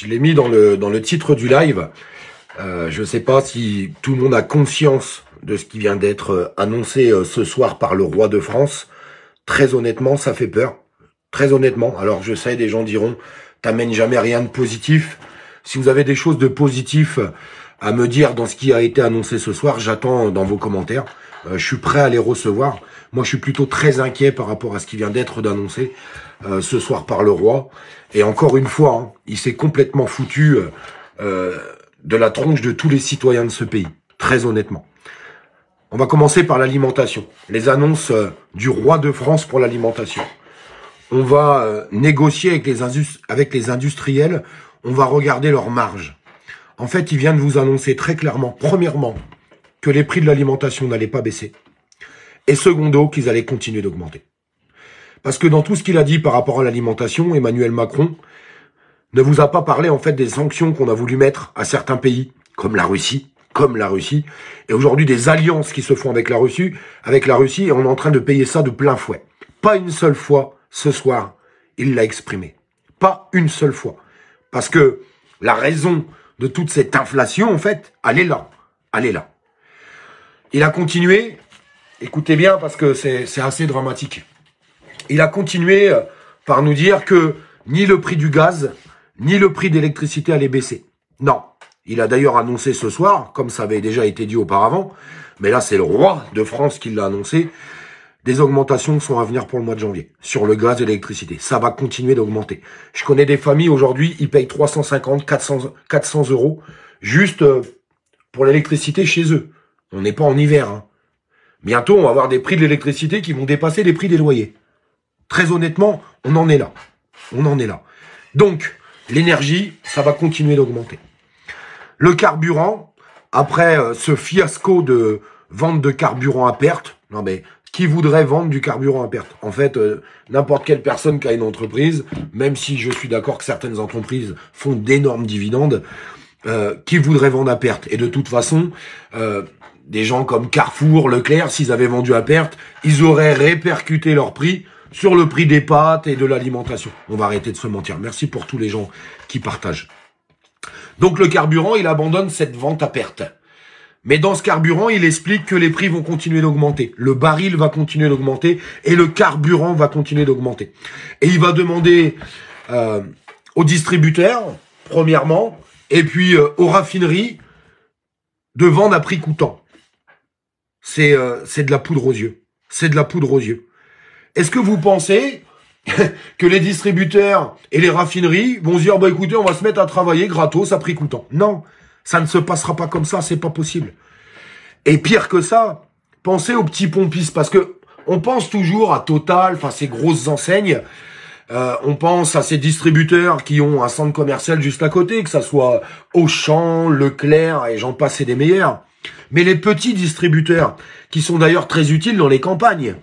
Je l'ai mis dans le titre du live. Je ne sais pas si tout le monde a conscience de ce qui vient d'être annoncé ce soir par le roi de France. Très honnêtement, ça fait peur. Très honnêtement. Alors je sais, des gens diront, t'amènes jamais rien de positif. Si vous avez des choses de positif à me dire dans ce qui a été annoncé ce soir, j'attends dans vos commentaires. Je suis prêt à les recevoir. Moi, je suis plutôt très inquiet par rapport à ce qui vient d'être annoncé ce soir par le roi. Et encore une fois, hein, il s'est complètement foutu de la tronche de tous les citoyens de ce pays. Très honnêtement. On va commencer par l'alimentation. Les annonces du roi de France pour l'alimentation. On va négocier avec les industriels. On va regarder leurs marges. En fait, il vient de vous annoncer très clairement, premièrement, que les prix de l'alimentation n'allaient pas baisser. Et secondo, qu'ils allaient continuer d'augmenter. Parce que dans tout ce qu'il a dit par rapport à l'alimentation, Emmanuel Macron ne vous a pas parlé en fait des sanctions qu'on a voulu mettre à certains pays, comme la Russie, et aujourd'hui des alliances qui se font avec la Russie, et on est en train de payer ça de plein fouet. Pas une seule fois, ce soir, il l'a exprimé. Pas une seule fois. Parce que la raison de toute cette inflation, en fait, elle est là. Elle est là. Il a continué, écoutez bien parce que c'est assez dramatique. Il a continué par nous dire que ni le prix du gaz, ni le prix d'électricité allait baisser. Non. Il a d'ailleurs annoncé ce soir, comme ça avait déjà été dit auparavant, mais là c'est le roi de France qui l'a annoncé, des augmentations sont à venir pour le mois de janvier, sur le gaz et l'électricité. Ça va continuer d'augmenter. Je connais des familles aujourd'hui, ils payent 350, 400 euros, juste pour l'électricité chez eux. On n'est pas en hiver. Hein. Bientôt, on va avoir des prix de l'électricité qui vont dépasser les prix des loyers. Très honnêtement, on en est là. On en est là. Donc, l'énergie, ça va continuer d'augmenter. Le carburant, après ce fiasco de vente de carburant à perte, non mais qui voudrait vendre du carburant à perte? En fait, n'importe quelle personne qui a une entreprise, même si je suis d'accord que certaines entreprises font d'énormes dividendes, qui voudrait vendre à perte? Et de toute façon, des gens comme Carrefour, Leclerc, s'ils avaient vendu à perte, ils auraient répercuté leur prix sur le prix des pâtes et de l'alimentation. On va arrêter de se mentir. Merci pour tous les gens qui partagent. Donc le carburant, il abandonne cette vente à perte. Mais dans ce carburant, il explique que les prix vont continuer d'augmenter. Le baril va continuer d'augmenter et le carburant va continuer d'augmenter. Et il va demander aux distributeurs, premièrement, et puis aux raffineries, de vendre à prix coûtant. C'est de la poudre aux yeux. C'est de la poudre aux yeux. Est-ce que vous pensez que les distributeurs et les raffineries vont se dire, bah écoutez, on va se mettre à travailler gratos à prix coûtant? Non, ça ne se passera pas comme ça, c'est pas possible. Et pire que ça, pensez aux petits pompistes, parce que on pense toujours à Total, enfin ces grosses enseignes, on pense à ces distributeurs qui ont un centre commercial juste à côté, que ça soit Auchan, Leclerc, et j'en passe et des meilleurs. Mais les petits distributeurs, qui sont d'ailleurs très utiles dans les campagnes,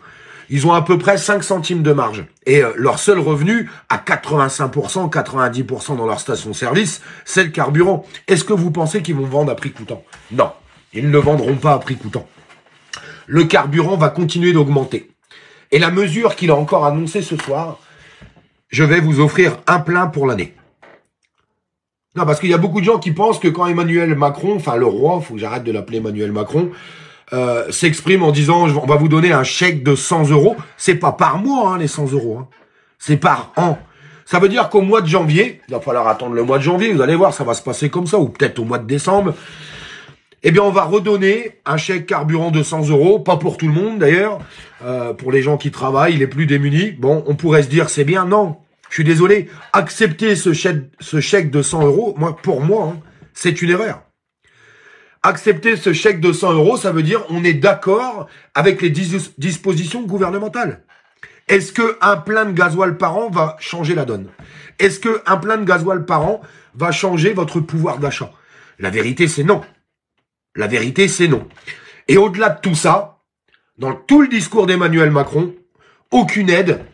ils ont à peu près 5 centimes de marge. Et leur seul revenu, à 85%, 90% dans leur station-service, c'est le carburant. Est-ce que vous pensez qu'ils vont vendre à prix coûtant? Non, ils ne vendront pas à prix coûtant. Le carburant va continuer d'augmenter. Et la mesure qu'il a encore annoncée ce soir, je vais vous offrir un plein pour l'année. Non, parce qu'il y a beaucoup de gens qui pensent que quand Emmanuel Macron, enfin le roi, faut que j'arrête de l'appeler Emmanuel Macron, s'exprime en disant on va vous donner un chèque de 100 euros. C'est pas par mois, hein, les 100 euros. Hein. C'est par an. Ça veut dire qu'au mois de janvier, il va falloir attendre le mois de janvier, vous allez voir, ça va se passer comme ça, ou peut-être au mois de décembre. Eh bien, on va redonner un chèque carburant de 100 euros, pas pour tout le monde d'ailleurs, pour les gens qui travaillent, les plus démunis. Bon, on pourrait se dire c'est bien, non. Je suis désolé, accepter ce chèque de 100 euros, pour moi, hein, c'est une erreur. Accepter ce chèque de 100 euros, ça veut dire on est d'accord avec les dispositions gouvernementales. Est-ce qu'un plein de gasoil par an va changer la donne? Est-ce qu'un plein de gasoil par an va changer votre pouvoir d'achat? La vérité, c'est non. La vérité, c'est non. Et au-delà de tout ça, dans tout le discours d'Emmanuel Macron, aucune aide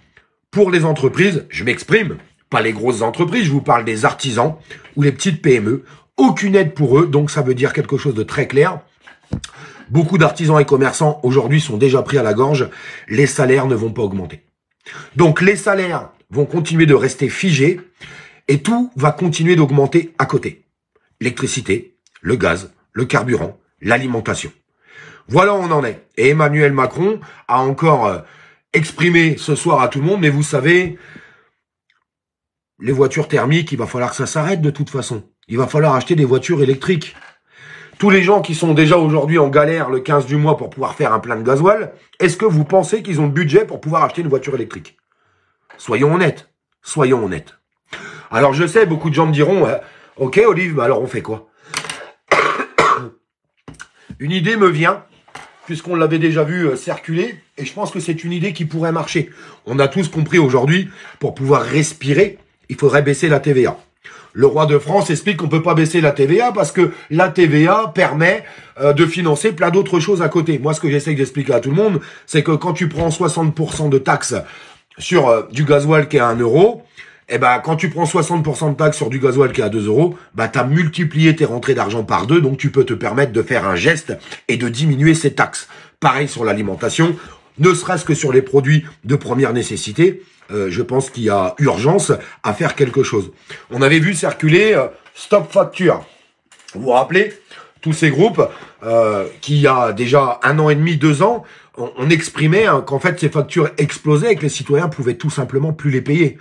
pour les entreprises, je m'exprime, pas les grosses entreprises, je vous parle des artisans ou les petites PME, aucune aide pour eux, donc ça veut dire quelque chose de très clair. Beaucoup d'artisans et commerçants aujourd'hui sont déjà pris à la gorge, les salaires ne vont pas augmenter. Donc les salaires vont continuer de rester figés Et tout va continuer d'augmenter à côté. L'électricité, le gaz, le carburant, l'alimentation. Voilà où on en est. Et Emmanuel Macron a encore exprimé ce soir à tout le monde, mais vous savez, les voitures thermiques, il va falloir que ça s'arrête de toute façon. Il va falloir acheter des voitures électriques. Tous les gens qui sont déjà aujourd'hui en galère le 15 du mois pour pouvoir faire un plein de gasoil, est-ce que vous pensez qu'ils ont le budget pour pouvoir acheter une voiture électrique? Soyons honnêtes. Soyons honnêtes. Alors je sais, beaucoup de gens me diront, ok Olive, alors on fait quoi? Une idée me vient, puisqu'on l'avait déjà vu circuler, et je pense que c'est une idée qui pourrait marcher. On a tous compris aujourd'hui, pour pouvoir respirer, il faudrait baisser la TVA. Le roi de France explique qu'on peut pas baisser la TVA parce que la TVA permet de financer plein d'autres choses à côté. Moi, ce que j'essaie d'expliquer à tout le monde, c'est que quand tu prends 60% de taxes sur du gasoil qui est à 1 euro, eh ben, quand tu prends 60% de taxes sur du gasoil qui est à 2 euros, bah, t'as multiplié tes rentrées d'argent par 2, donc tu peux te permettre de faire un geste et de diminuer ces taxes. Pareil sur l'alimentation, ne serait-ce que sur les produits de première nécessité. Je pense qu'il y a urgence à faire quelque chose. On avait vu circuler Stop Facture. Vous vous rappelez, tous ces groupes qui, il y a déjà 1 an et demi, 2 ans, on exprimait qu'en fait ces factures explosaient et que les citoyens pouvaient tout simplement plus les payer.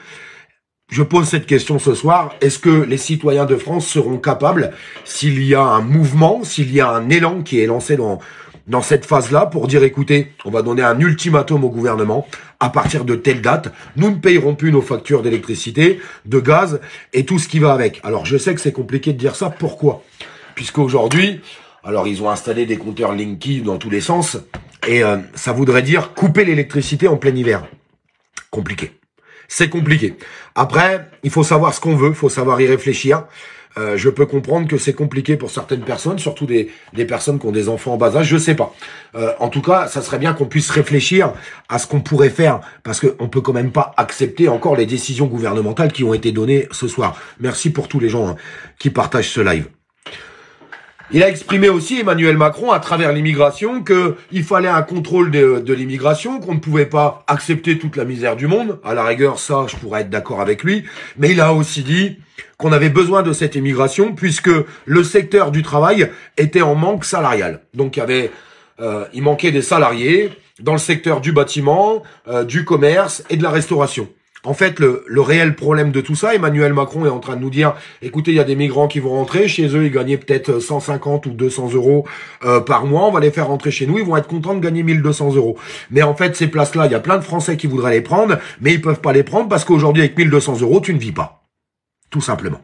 Je pose cette question ce soir. Est-ce que les citoyens de France seront capables, s'il y a un mouvement, s'il y a un élan qui est lancé dans cette phase-là, pour dire, écoutez, on va donner un ultimatum au gouvernement, à partir de telle date, nous ne payerons plus nos factures d'électricité, de gaz, et tout ce qui va avec. Alors, je sais que c'est compliqué de dire ça, pourquoi? Puisqu'aujourd'hui, alors ils ont installé des compteurs Linky dans tous les sens, et ça voudrait dire couper l'électricité en plein hiver. Compliqué. C'est compliqué. Après, il faut savoir ce qu'on veut, il faut savoir y réfléchir. Je peux comprendre que c'est compliqué pour certaines personnes, surtout des personnes qui ont des enfants en bas âge, je sais pas. En tout cas, ça serait bien qu'on puisse réfléchir à ce qu'on pourrait faire, parce qu'on peut quand même pas accepter encore les décisions gouvernementales qui ont été données ce soir. Merci pour tous les gens qui partagent ce live. Il a exprimé aussi, Emmanuel Macron, à travers l'immigration, qu'il fallait un contrôle de l'immigration, qu'on ne pouvait pas accepter toute la misère du monde. À la rigueur, ça, je pourrais être d'accord avec lui. Mais il a aussi dit qu'on avait besoin de cette immigration, puisque le secteur du travail était en manque salarial. Donc, il manquait des salariés dans le secteur du bâtiment, du commerce et de la restauration. En fait, le réel problème de tout ça, Emmanuel Macron est en train de nous dire, écoutez, il y a des migrants qui vont rentrer, chez eux, ils gagnaient peut-être 150 ou 200 euros par mois, on va les faire rentrer chez nous, ils vont être contents de gagner 1200 euros. Mais en fait, ces places-là, il y a plein de Français qui voudraient les prendre, mais ils peuvent pas les prendre parce qu'aujourd'hui, avec 1200 euros, tu ne vis pas. Tout simplement.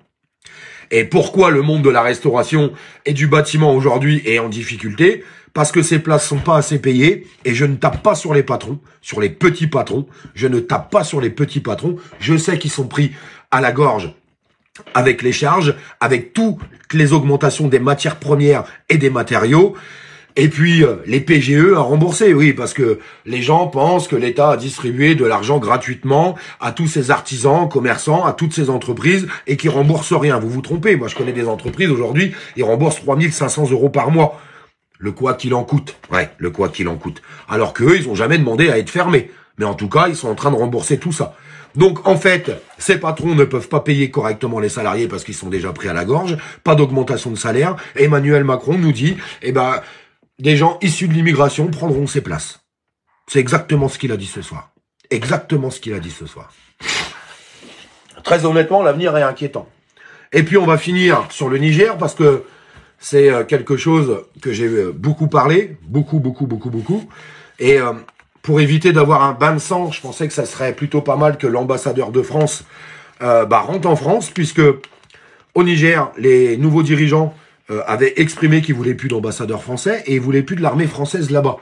Et pourquoi le monde de la restauration et du bâtiment aujourd'hui est en difficulté? Parce que ces places sont pas assez payées, et je ne tape pas sur les patrons, sur les petits patrons, je ne tape pas sur les petits patrons, je sais qu'ils sont pris à la gorge avec les charges, avec toutes les augmentations des matières premières et des matériaux, et puis les PGE à rembourser, oui, parce que les gens pensent que l'État a distribué de l'argent gratuitement à tous ces artisans, commerçants, à toutes ces entreprises, et qui remboursent rien. Vous vous trompez, moi je connais des entreprises aujourd'hui, ils remboursent 3500 euros par mois. Le quoi qu'il en coûte. Ouais, le quoi qu'il en coûte. Alors qu'eux, ils ont jamais demandé à être fermés. Mais en tout cas, ils sont en train de rembourser tout ça. Donc, en fait, ces patrons ne peuvent pas payer correctement les salariés parce qu'ils sont déjà pris à la gorge. Pas d'augmentation de salaire. Emmanuel Macron nous dit, des gens issus de l'immigration prendront ces places. C'est exactement ce qu'il a dit ce soir. Exactement ce qu'il a dit ce soir. Très honnêtement, l'avenir est inquiétant. Et puis, on va finir sur le Niger parce que c'est quelque chose que j'ai beaucoup parlé, beaucoup. Et pour éviter d'avoir un bain de sang, je pensais que ça serait plutôt pas mal que l'ambassadeur de France rentre en France, puisque au Niger, les nouveaux dirigeants avaient exprimé qu'ils voulaient plus d'ambassadeurs français et ils voulaient plus de l'armée française là-bas.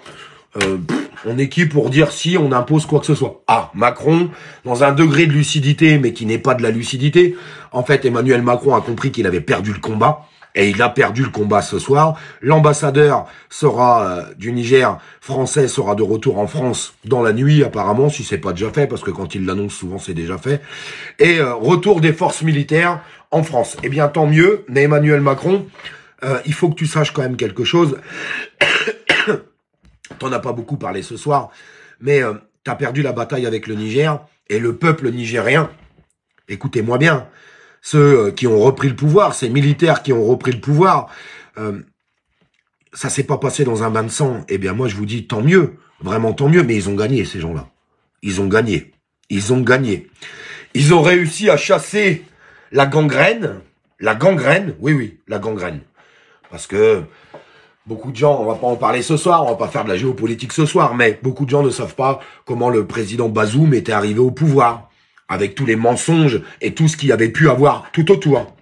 On est qui pour dire si on impose quoi que ce soit? Ah, Macron, dans un degré de lucidité, mais qui n'est pas de la lucidité. En fait, Emmanuel Macron a compris qu'il avait perdu le combat. Et il a perdu le combat ce soir. L'ambassadeur du Niger français sera de retour en France dans la nuit, apparemment, si c'est pas déjà fait, parce que quand il l'annonce, souvent c'est déjà fait. Et retour des forces militaires en France. Eh bien, tant mieux, mais Emmanuel Macron, il faut que tu saches quand même quelque chose. T'en as pas beaucoup parlé ce soir, mais t'as perdu la bataille avec le Niger, et le peuple nigérien, écoutez-moi bien, ceux qui ont repris le pouvoir, ces militaires qui ont repris le pouvoir, ça s'est pas passé dans un bain de sang. Eh bien, moi, je vous dis, tant mieux, vraiment tant mieux, mais ils ont gagné, ces gens-là. Ils ont gagné. Ils ont gagné. Ils ont réussi à chasser la gangrène, oui, la gangrène. Parce que beaucoup de gens, on va pas en parler ce soir, on va pas faire de la géopolitique ce soir, mais beaucoup de gens ne savent pas comment le président Bazoum était arrivé au pouvoir, avec tous les mensonges et tout ce qu'il y avait pu avoir tout autour.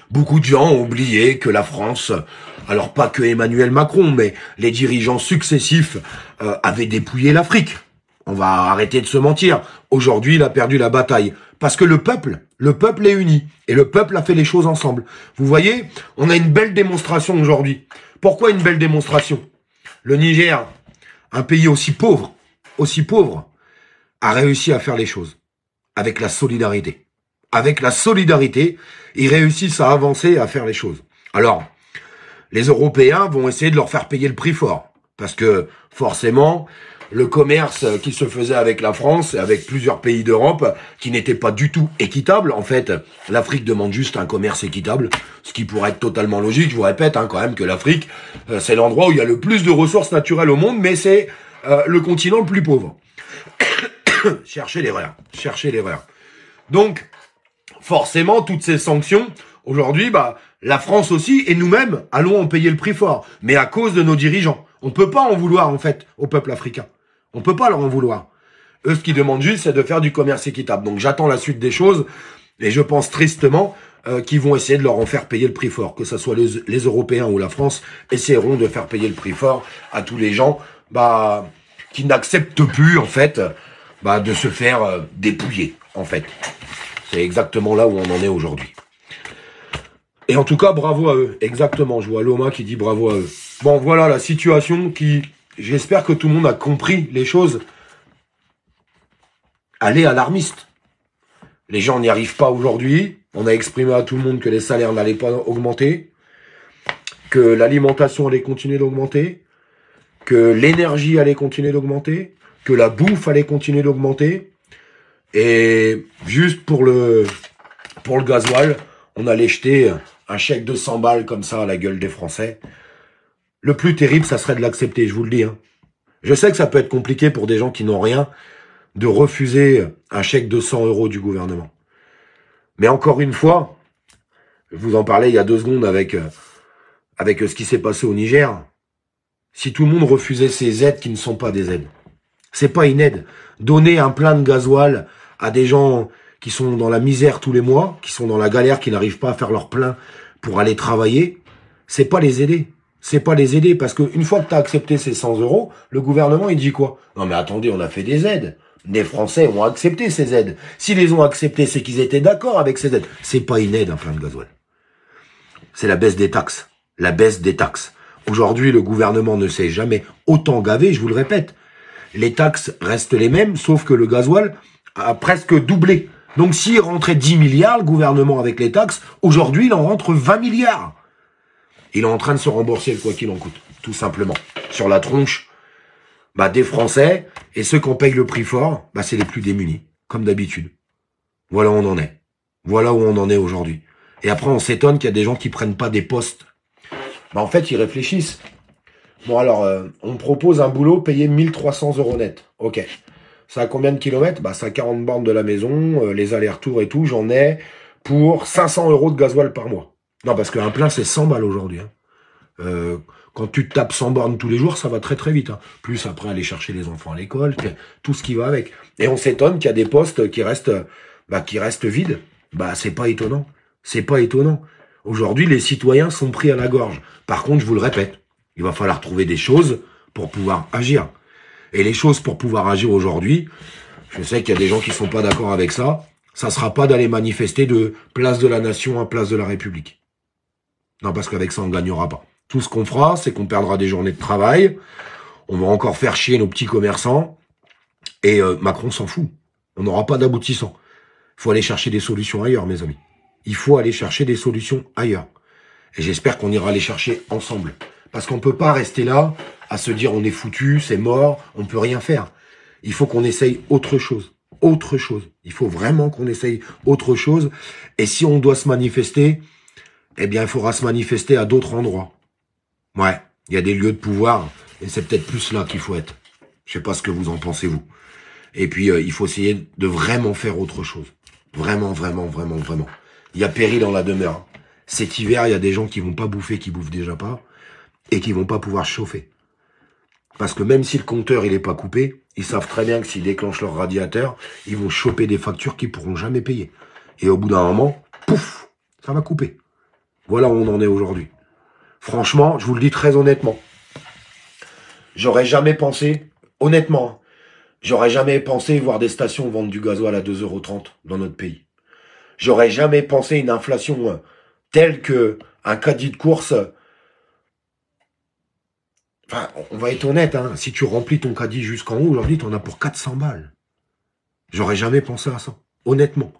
Beaucoup de gens ont oublié que la France, alors pas que Emmanuel Macron, mais les dirigeants successifs avaient dépouillé l'Afrique. On va arrêter de se mentir. Aujourd'hui, il a perdu la bataille. Parce que le peuple est uni. Et le peuple a fait les choses ensemble. Vous voyez, on a une belle démonstration aujourd'hui. Pourquoi une belle démonstration? Le Niger, un pays aussi pauvre, a réussi à faire les choses. Avec la solidarité. Avec la solidarité, ils réussissent à avancer et à faire les choses. Alors, les Européens vont essayer de leur faire payer le prix fort. Parce que, forcément, le commerce qui se faisait avec la France et avec plusieurs pays d'Europe, qui n'était pas du tout équitable. En fait, l'Afrique demande juste un commerce équitable, ce qui pourrait être totalement logique. Je vous répète quand même que l'Afrique, c'est l'endroit où il y a le plus de ressources naturelles au monde, mais c'est le continent le plus pauvre. Cherchez l'erreur. Donc, forcément, toutes ces sanctions, aujourd'hui, la France aussi, et nous-mêmes, allons en payer le prix fort. Mais à cause de nos dirigeants. On ne peut pas en vouloir, en fait, au peuple africain. On ne peut pas leur en vouloir. Eux, ce qu'ils demandent juste, c'est de faire du commerce équitable. Donc, j'attends la suite des choses, et je pense tristement qu'ils vont essayer de leur en faire payer le prix fort. Que ce soit les Européens ou la France, essaieront de faire payer le prix fort à tous les gens qui n'acceptent plus, en fait, de se faire dépouiller, en fait. C'est exactement là où on en est aujourd'hui. Et en tout cas, bravo à eux. Exactement, je vois Loma qui dit bravo à eux. Bon, voilà la situation qui... J'espère que tout le monde a compris les choses. Elle est alarmiste. Les gens n'y arrivent pas aujourd'hui. On a exprimé à tout le monde que les salaires n'allaient pas augmenter, que l'alimentation allait continuer d'augmenter, que l'énergie allait continuer d'augmenter, que la bouffe allait continuer d'augmenter. Et juste pour le gasoil, on allait jeter un chèque de 100 balles comme ça à la gueule des Français. Le plus terrible, ça serait de l'accepter, je vous le dis. Je sais que ça peut être compliqué pour des gens qui n'ont rien de refuser un chèque de 100 € du gouvernement. Mais encore une fois, je vous en parlais il y a 2 secondes avec ce qui s'est passé au Niger. Si tout le monde refusait ces aides qui ne sont pas des aides, c'est pas une aide. Donner un plein de gasoil à des gens qui sont dans la misère tous les mois, qui sont dans la galère, qui n'arrivent pas à faire leur plein pour aller travailler, c'est pas les aider. C'est pas les aider, parce qu'une fois que tu as accepté ces 100 €, le gouvernement, il dit quoi? Non mais attendez, on a fait des aides. Les Français ont accepté ces aides. S'ils les ont acceptées, c'est qu'ils étaient d'accord avec ces aides. C'est pas une aide, un plein de gasoil. C'est la baisse des taxes. La baisse des taxes. Aujourd'hui, le gouvernement ne s'est jamais autant gavé, je vous le répète. Les taxes restent les mêmes, sauf que le gasoil a presque doublé. Donc s'il rentrait 10 milliards, le gouvernement avec les taxes, aujourd'hui, il en rentre 20 milliards. Il est en train de se rembourser le quoi qu'il en coûte, tout simplement. Sur la tronche des Français, et ceux qui en payent le prix fort, c'est les plus démunis, comme d'habitude. Voilà où on en est. Voilà où on en est aujourd'hui. Et après, on s'étonne qu'il y a des gens qui prennent pas des postes. En fait, ils réfléchissent. Bon, alors, on propose un boulot payé 1300 € net. Ok. Ça a combien de kilomètres? Ça a 40 bornes de la maison, les allers-retours et tout. J'en ai pour 500 € de gasoil par mois. Non, parce qu'un plein, c'est 100 balles aujourd'hui. Quand tu te tapes 100 bornes tous les jours, ça va très très vite. Plus après, aller chercher les enfants à l'école, tout ce qui va avec. Et on s'étonne qu'il y a des postes qui restent vides. C'est pas étonnant. C'est pas étonnant. Aujourd'hui, les citoyens sont pris à la gorge. Par contre, je vous le répète, il va falloir trouver des choses pour pouvoir agir. Et les choses pour pouvoir agir aujourd'hui, je sais qu'il y a des gens qui sont pas d'accord avec ça, ça sera pas d'aller manifester de place de la nation à place de la République. Non, parce qu'avec ça, on gagnera pas. Tout ce qu'on fera, c'est qu'on perdra des journées de travail, on va encore faire chier nos petits commerçants, et Macron s'en fout. On n'aura pas d'aboutissant. Il faut aller chercher des solutions ailleurs, mes amis. Il faut aller chercher des solutions ailleurs. Et j'espère qu'on ira les chercher ensemble. Parce qu'on ne peut pas rester là à se dire on est foutu, c'est mort, on ne peut rien faire. Il faut qu'on essaye autre chose. autre chose. Il faut vraiment qu'on essaye autre chose. Et si on doit se manifester, eh bien, il faudra se manifester à d'autres endroits. Ouais, il y a des lieux de pouvoir, et c'est peut-être plus là qu'il faut être. Je sais pas ce que vous en pensez, vous. Et puis, il faut essayer de vraiment faire autre chose. Vraiment, vraiment, vraiment, vraiment. Il y a péril dans la demeure. Hein. Cet hiver, il y a des gens qui vont pas bouffer, qui bouffent déjà pas, et qui vont pas pouvoir chauffer. Parce que même si le compteur il est pas coupé, ils savent très bien que s'ils déclenchent leur radiateur, ils vont choper des factures qu'ils pourront jamais payer. Et au bout d'un moment, pouf, ça va couper. Voilà où on en est aujourd'hui. Franchement, je vous le dis très honnêtement. J'aurais jamais pensé, honnêtement, j'aurais jamais pensé voir des stations vendre du gasoil à 2,30 € dans notre pays. J'aurais jamais pensé une inflation telle que un caddie de course. Enfin, on va être honnête, hein. Si tu remplis ton caddie jusqu'en haut, aujourd'hui, tu en as pour 400 balles. J'aurais jamais pensé à ça. Honnêtement.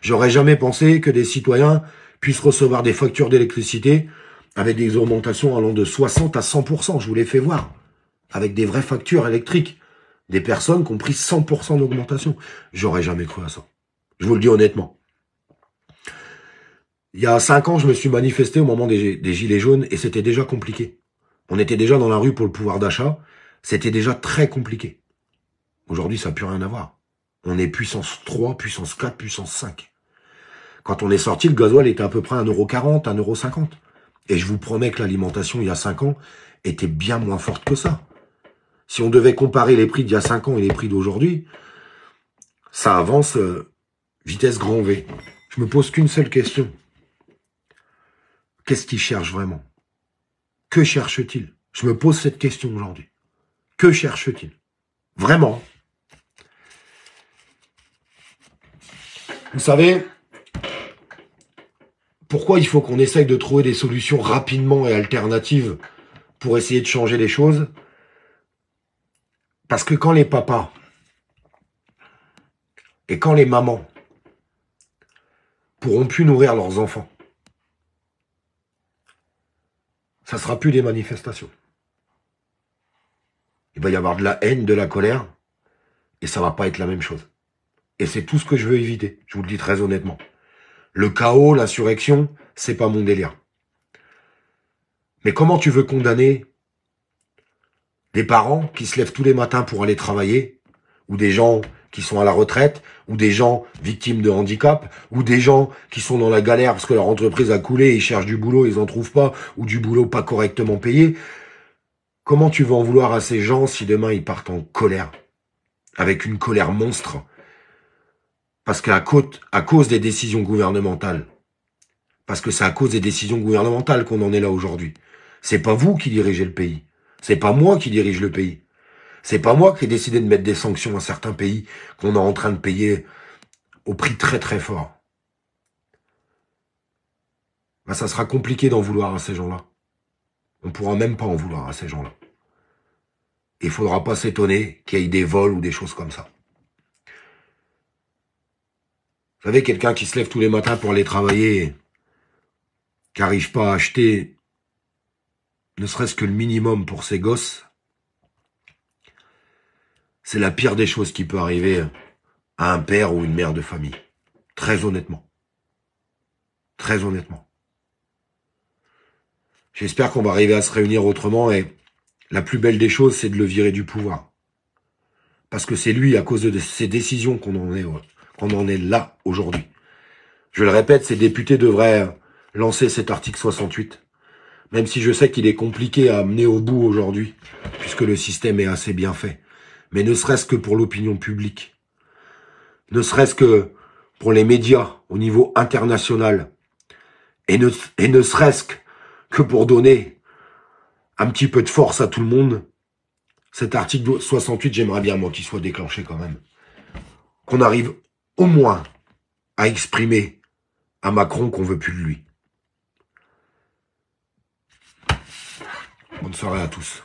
J'aurais jamais pensé que des citoyens puissent recevoir des factures d'électricité avec des augmentations allant de 60 à 100%. Je vous l'ai fait voir. Avec des vraies factures électriques. Des personnes qui ont pris 100% d'augmentation. J'aurais jamais cru à ça. Je vous le dis honnêtement. Il y a 5 ans, je me suis manifesté au moment des Gilets jaunes et c'était déjà compliqué. On était déjà dans la rue pour le pouvoir d'achat. C'était déjà très compliqué. Aujourd'hui, ça n'a plus rien à voir. On est puissance 3, puissance 4, puissance 5. Quand on est sorti, le gasoil était à peu près 1,40 €, 1,50 €. Et je vous promets que l'alimentation, il y a 5 ans, était bien moins forte que ça. Si on devait comparer les prix d'il y a 5 ans et les prix d'aujourd'hui, ça avance vitesse grand V. Je me pose qu'une seule question. Qu'est-ce qu'ils cherchent vraiment? Que cherche-t-il? Je me pose cette question aujourd'hui. Que cherche-t-il? Vraiment? Vous savez, pourquoi il faut qu'on essaye de trouver des solutions rapidement et alternatives pour essayer de changer les choses? Parce que quand les papas et quand les mamans pourront plus nourrir leurs enfants, ça sera plus des manifestations. Il va y avoir de la haine, de la colère, et ça va pas être la même chose. Et c'est tout ce que je veux éviter, je vous le dis très honnêtement. Le chaos, l'insurrection, c'est pas mon délire. Mais comment tu veux condamner des parents qui se lèvent tous les matins pour aller travailler, ou des gens qui sont à la retraite, ou des gens victimes de handicap, ou des gens qui sont dans la galère parce que leur entreprise a coulé, ils cherchent du boulot, ils en trouvent pas, ou du boulot pas correctement payé? Comment tu veux en vouloir à ces gens si demain ils partent en colère, avec une colère monstre? Parce qu'à cause des décisions gouvernementales, parce que c'est à cause des décisions gouvernementales qu'on en est là aujourd'hui. C'est pas vous qui dirigez le pays. C'est pas moi qui dirige le pays. C'est pas moi qui ai décidé de mettre des sanctions à certains pays qu'on est en train de payer au prix très très fort. Ben, ça sera compliqué d'en vouloir à ces gens-là. On pourra même pas en vouloir à ces gens-là. Il faudra pas s'étonner qu'il y ait des vols ou des choses comme ça. Vous savez, quelqu'un qui se lève tous les matins pour aller travailler, qui n'arrive pas à acheter ne serait-ce que le minimum pour ses gosses, c'est la pire des choses qui peut arriver à un père ou une mère de famille. Très honnêtement. Très honnêtement. J'espère qu'on va arriver à se réunir autrement et la plus belle des choses, c'est de le virer du pouvoir. Parce que c'est lui, à cause de ses décisions, qu'on en est là aujourd'hui. Je le répète, ces députés devraient lancer cet article 68. Même si je sais qu'il est compliqué à amener au bout aujourd'hui, puisque le système est assez bien fait. Mais ne serait-ce que pour l'opinion publique. Ne serait-ce que pour les médias au niveau international. Et ne serait-ce que pour donner un petit peu de force à tout le monde. Cet article 68, j'aimerais bien, moi, qu'il soit déclenché quand même. Qu'on arrive au moins à exprimer à Macron qu'on veut plus de lui. Bonne soirée à tous.